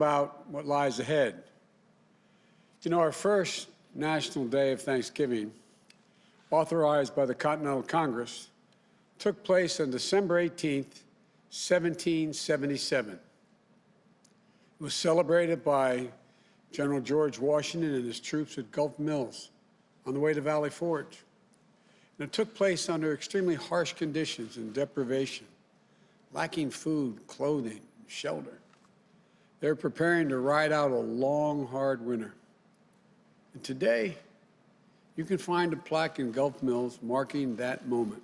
about what lies ahead. You know, our first National Day of Thanksgiving, authorized by the Continental Congress, took place on December 18th, 1777. It was celebrated by General George Washington and his troops at Gulf Mills on the way to Valley Forge. And it took place under extremely harsh conditions and deprivation, lacking food, clothing, shelter. They were preparing to ride out a long, hard winter. And today, you can find a plaque in Gulf Mills marking that moment.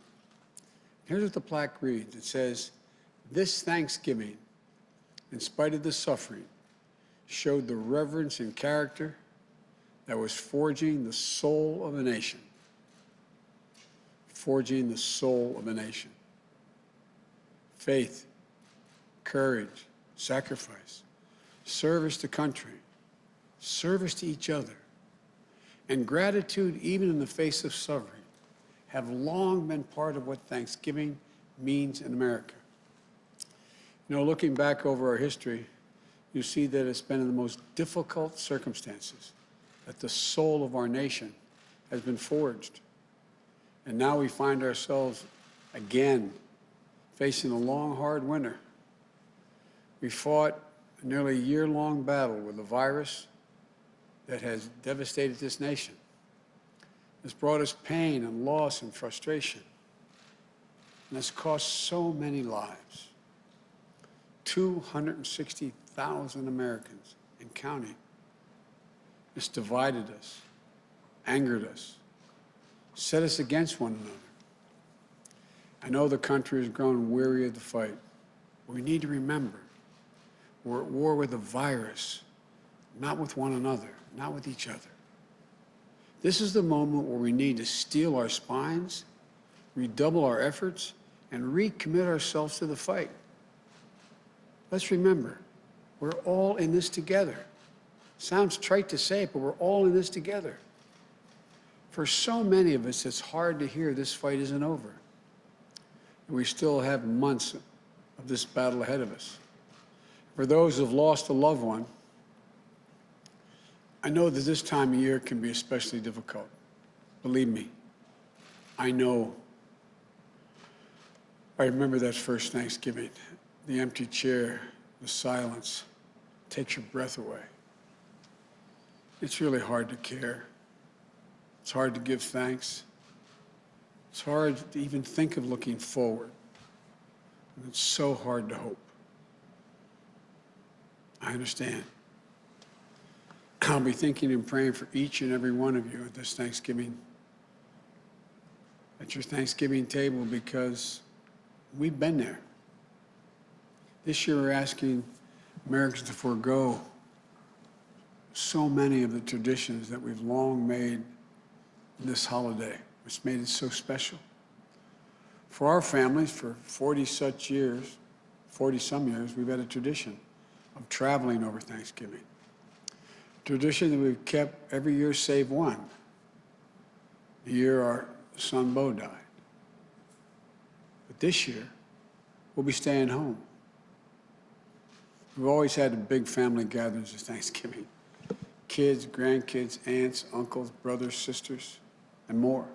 Here's what the plaque reads. It says, "This Thanksgiving, in spite of the suffering, showed the reverence and character that was forging the soul of a nation." Forging the soul of a nation. Faith, courage, sacrifice, service to country, service to each other, and gratitude even in the face of suffering have long been part of what Thanksgiving means in America. You know, looking back over our history, you see that it's been in the most difficult circumstances that the soul of our nation has been forged. And now we find ourselves again facing a long, hard winter. We fought a nearly year-long battle with a virus that has devastated this nation. It's brought us pain and loss and frustration. And it's cost so many lives. 260,000 Americans and counting. It's divided us, angered us, set us against one another. I know the country has grown weary of the fight. We need to remember we're at war with a virus, not with one another, not with each other. This is the moment where we need to steel our spines, redouble our efforts, and recommit ourselves to the fight. Let's remember, we're all in this together. Sounds trite to say it, but we're all in this together. For so many of us, it's hard to hear this fight isn't over. We still have months of this battle ahead of us. For those who have lost a loved one, I know that this time of year can be especially difficult. Believe me, I know. I remember that first Thanksgiving, the empty chair, the silence takes your breath away. It's really hard to care. It's hard to give thanks. It's hard to even think of looking forward. And it's so hard to hope. I understand. I'll be thinking and praying for each and every one of you at this Thanksgiving, at your Thanksgiving table, because we've been there. This year we're asking Americans to forego so many of the traditions that we've long made in this holiday, which made it so special. For our families, for 40-some years, we've had a tradition of traveling over Thanksgiving. Tradition that we've kept every year save one, the year our son Bo died. But this year, we'll be staying home. We've always had the big family gatherings at Thanksgiving. Kids, grandkids, aunts, uncles, brothers, sisters, and more.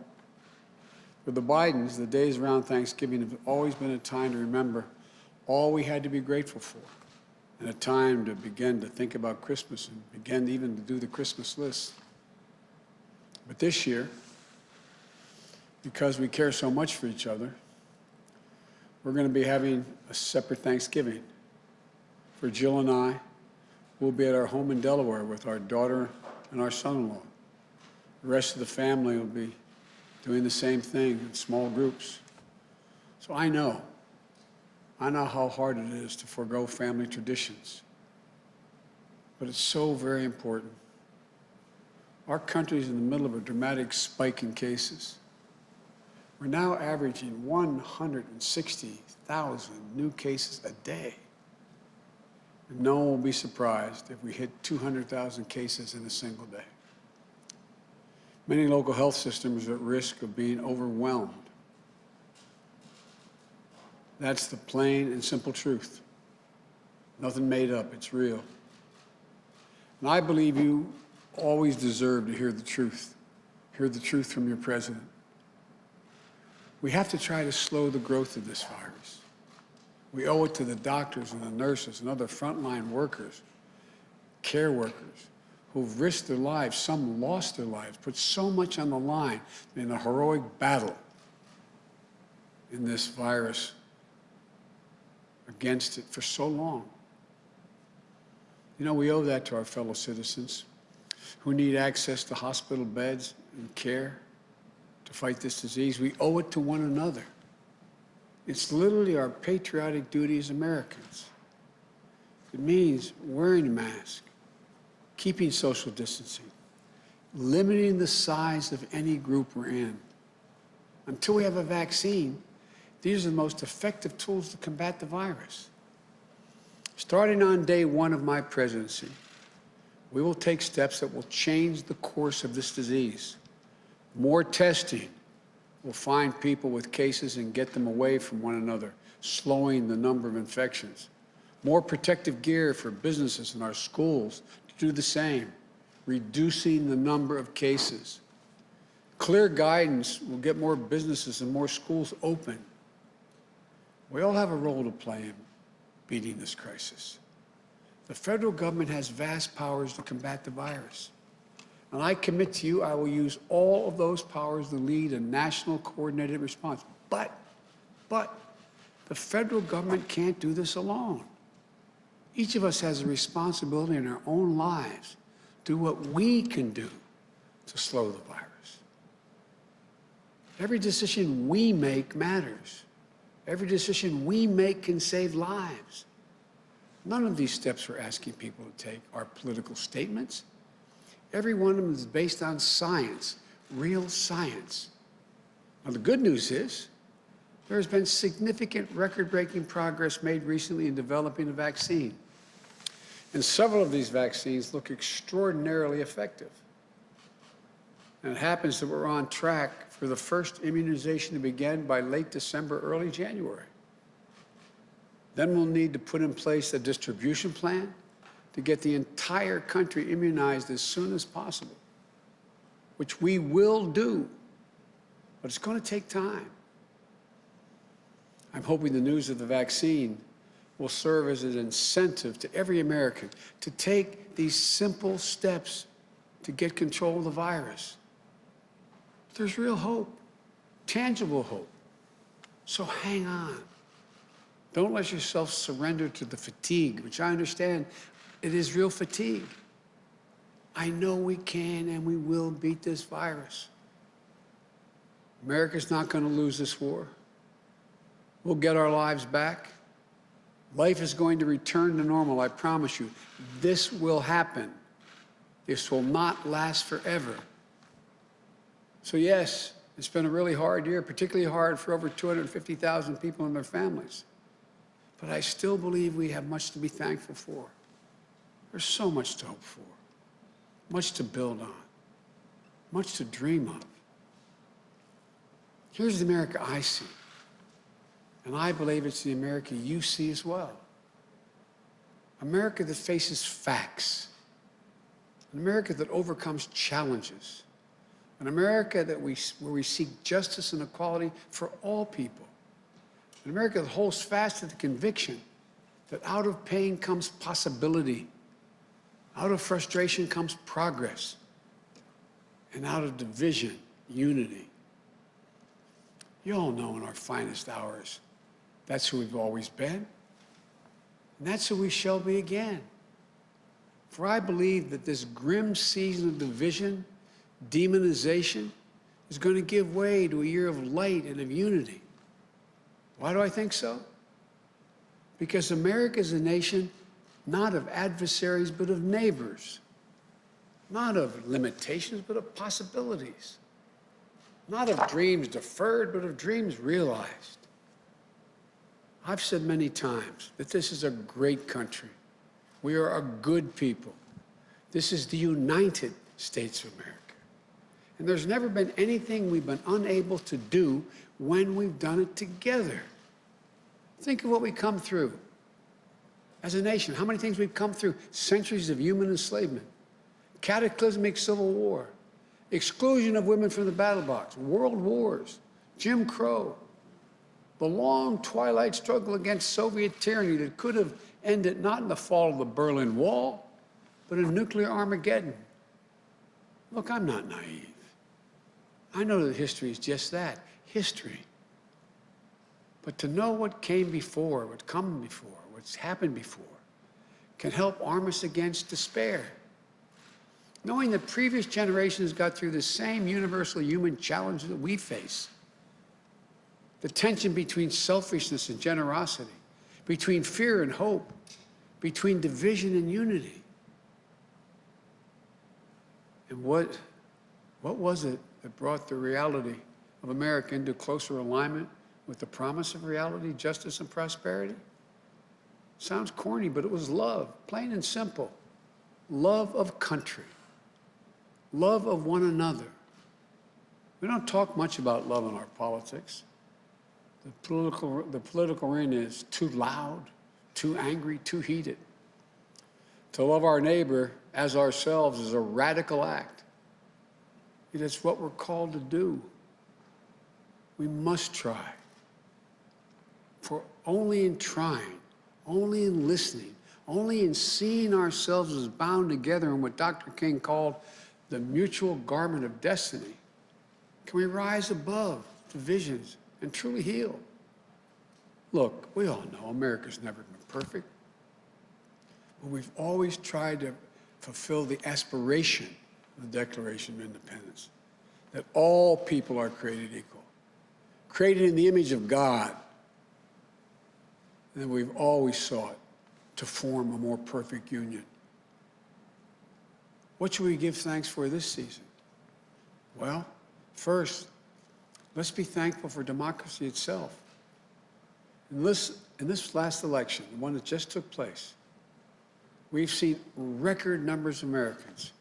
For the Bidens, the days around Thanksgiving have always been a time to remember all we had to be grateful for, and a time to begin to think about Christmas and begin even to do the Christmas list. But this year, because we care so much for each other, we're going to be having a separate Thanksgiving. For Jill and I, we'll be at our home in Delaware with our daughter and our son-in-law. The rest of the family will be doing the same thing in small groups. So I know how hard it is to forego family traditions. But it's so very important. Our country is in the middle of a dramatic spike in cases. We're now averaging 160,000 new cases a day. And no one will be surprised if we hit 200,000 cases in a single day. Many local health systems are at risk of being overwhelmed. That's the plain and simple truth. Nothing made up, it's real. And I believe you always deserve to hear the truth from your president. We have to try to slow the growth of this virus. We owe it to the doctors and the nurses and other frontline workers, care workers, who've risked their lives, some lost their lives, put so much on the line in a heroic battle in this virus against it for so long. You know, we owe that to our fellow citizens who need access to hospital beds and care to fight this disease. We owe it to one another. It's literally our patriotic duty as Americans. It means wearing a mask, keeping social distancing, limiting the size of any group we're in. Until we have a vaccine, these are the most effective tools to combat the virus. Starting on day one of my presidency, we will take steps that will change the course of this disease. More testing will find people with cases and get them away from one another, slowing the number of infections. More protective gear for businesses and our schools to do the same, reducing the number of cases. Clear guidance will get more businesses and more schools open. We all have a role to play in beating this crisis. The federal government has vast powers to combat the virus. And I commit to you, I will use all of those powers to lead a national coordinated response. But the federal government can't do this alone. Each of us has a responsibility in our own lives to do what we can do to slow the virus. Every decision we make matters. Every decision we make can save lives. None of these steps we're asking people to take are political statements. Every one of them is based on science, real science. Now, the good news is there has been significant record-breaking progress made recently in developing a vaccine. And several of these vaccines look extraordinarily effective. And it happens that we're on track for the first immunization to begin by late December, early January. Then we'll need to put in place a distribution plan to get the entire country immunized as soon as possible, which we will do, but it's going to take time. I'm hoping the news of the vaccine will serve as an incentive to every American to take these simple steps to get control of the virus. There's real hope, tangible hope. So hang on. Don't let yourself surrender to the fatigue, which I understand it is real fatigue. I know we can and we will beat this virus. America's not going to lose this war. We'll get our lives back. Life is going to return to normal, I promise you. This will happen. This will not last forever. So yes, it's been a really hard year, particularly hard for over 250,000 people and their families. But I still believe we have much to be thankful for. There's so much to hope for, much to build on, much to dream of. Here's the America I see, and I believe it's the America you see as well. America that faces facts, an America that overcomes challenges, an America where we seek justice and equality for all people, an America that holds fast to the conviction that out of pain comes possibility, out of frustration comes progress, and out of division, unity. You all know in our finest hours, that's who we've always been, and that's who we shall be again. For I believe that this grim season of division, demonization, is going to give way to a year of light and of unity. Why do I think so? Because America is a nation not of adversaries, but of neighbors. Not of limitations, but of possibilities. Not of dreams deferred, but of dreams realized. I've said many times that this is a great country. We are a good people. This is the United States of America. And there's never been anything we've been unable to do when we've done it together. Think of what we come through. as a nation, how many things we've come through, centuries of human enslavement, cataclysmic civil war, exclusion of women from the battle box, world wars, Jim Crow, the long twilight struggle against Soviet tyranny that could have ended not in the fall of the Berlin Wall, but in nuclear Armageddon. Look, I'm not naive. I know that history is just that, history. But to know what came before, what's come before, what's happened before, can help arm us against despair. Knowing that previous generations got through the same universal human challenges that we face. The tension between selfishness and generosity, between fear and hope, between division and unity. And what was it that brought the reality of America into closer alignment with the promise of reality, justice, and prosperity? Sounds corny, but it was love, plain and simple. Love of country, love of one another. We don't talk much about love in our politics. The political arena is too loud, too angry, too heated. To love our neighbor as ourselves is a radical act. It is what we're called to do. We must try. For only in trying, only in listening, only in seeing ourselves as bound together in what Dr. King called the mutual garment of destiny, can we rise above divisions and truly heal. Look, we all know America's never been perfect, but we've always tried to fulfill the aspiration of the Declaration of Independence, that all people are created equal, created in the image of God, and that we've always sought to form a more perfect union. What should we give thanks for this season? Well, first, let's be thankful for democracy itself. In this last election, the one that just took place, we've seen record numbers of Americans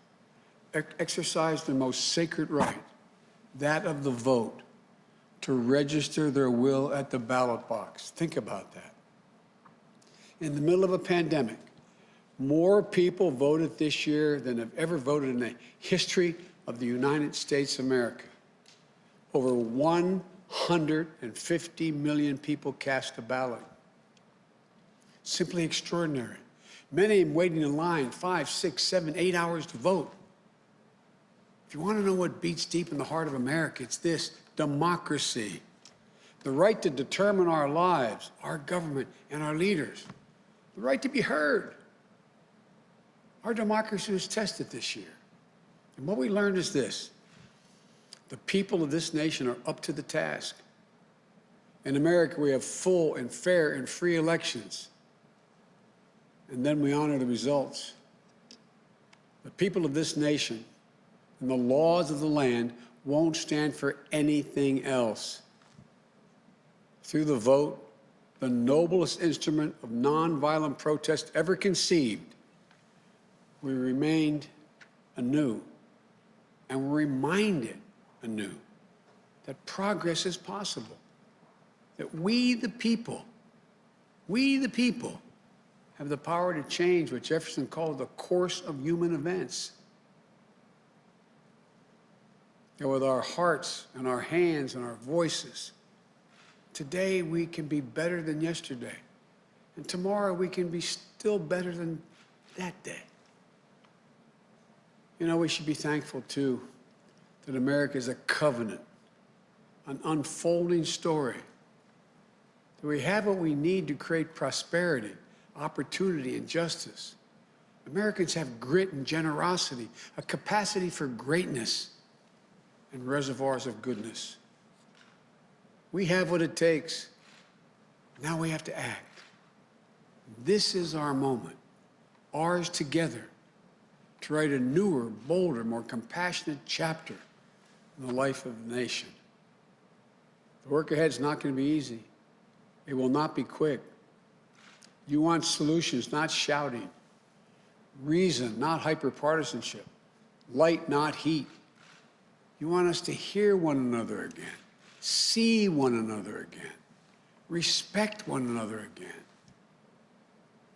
exercise their most sacred right, that of the vote, to register their will at the ballot box. Think about that. In the middle of a pandemic, more people voted this year than have ever voted in the history of the United States of America. Over 150 million people cast a ballot. Simply extraordinary. Many of them waiting in line 5, 6, 7, 8 hours to vote. If you want to know what beats deep in the heart of America, it's this: democracy. The right to determine our lives, our government, and our leaders. The right to be heard. Our democracy was tested this year. And what we learned is this: the people of this nation are up to the task. In America, we have full and fair and free elections. And then we honor the results. The people of this nation and the laws of the land won't stand for anything else. Through the vote, the noblest instrument of nonviolent protest ever conceived, we remained anew and were reminded anew that progress is possible, that we the people have the power to change what Jefferson called the course of human events. And with our hearts and our hands and our voices, today we can be better than yesterday, and tomorrow we can be still better than that day. You know, we should be thankful, too, that America is a covenant, an unfolding story, that we have what we need to create prosperity, opportunity, and justice. Americans have grit and generosity, a capacity for greatness, and reservoirs of goodness. We have what it takes. Now we have to act. This is our moment, ours together, to write a newer, bolder, more compassionate chapter in the life of the nation. The work ahead is not going to be easy. It will not be quick. You want solutions, not shouting. Reason, not hyperpartisanship. Light, not heat. You want us to hear one another again, see one another again, respect one another again.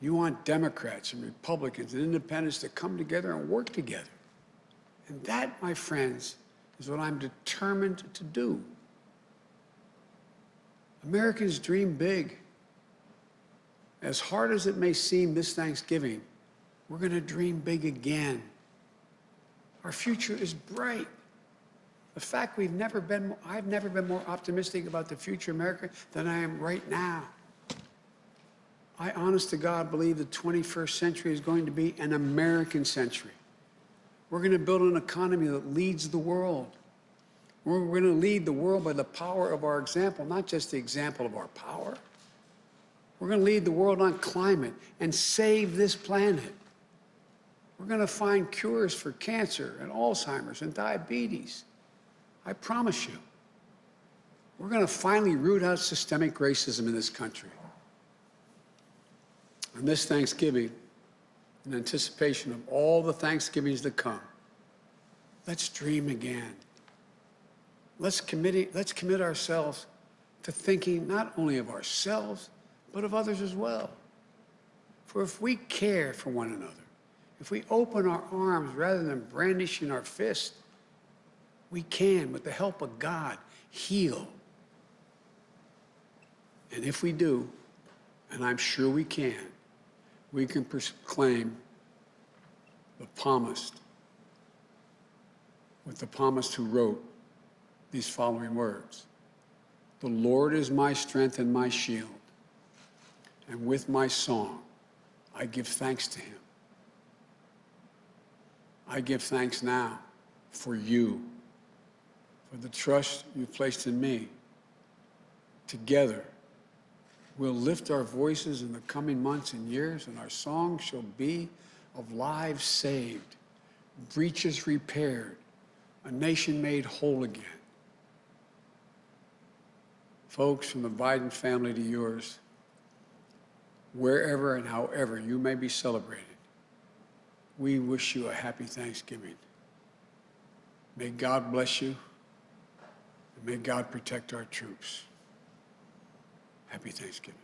You want Democrats and Republicans and independents to come together and work together. And that, my friends, is what I'm determined to do. Americans dream big. As hard as it may seem this Thanksgiving, we're going to dream big again. Our future is bright. The fact I've never been more optimistic about the future of America than I am right now. I, honest to God, believe the 21st century is going to be an American century. We're going to build an economy that leads the world. We're going to lead the world by the power of our example, not just the example of our power. We're going to lead the world on climate and save this planet. We're going to find cures for cancer and Alzheimer's and diabetes. I promise you. We're going to finally root out systemic racism in this country. And this Thanksgiving, in anticipation of all the Thanksgivings to come, let's dream again. Let's commit ourselves to thinking not only of ourselves, but of others as well. For if we care for one another, if we open our arms rather than brandishing our fist, we can, with the help of God, heal. And if we do, and I'm sure we can proclaim the psalmist, with the psalmist who wrote these following words: "The Lord is my strength and my shield, and with my song I give thanks to him." I give thanks now for you, for the trust you've placed in me. Together, we'll lift our voices in the coming months and years, and our song shall be of lives saved, breaches repaired, a nation made whole again. Folks, from the Biden family to yours, wherever and however you may be celebrated, we wish you a happy Thanksgiving. May God bless you, and may God protect our troops. Happy Thanksgiving.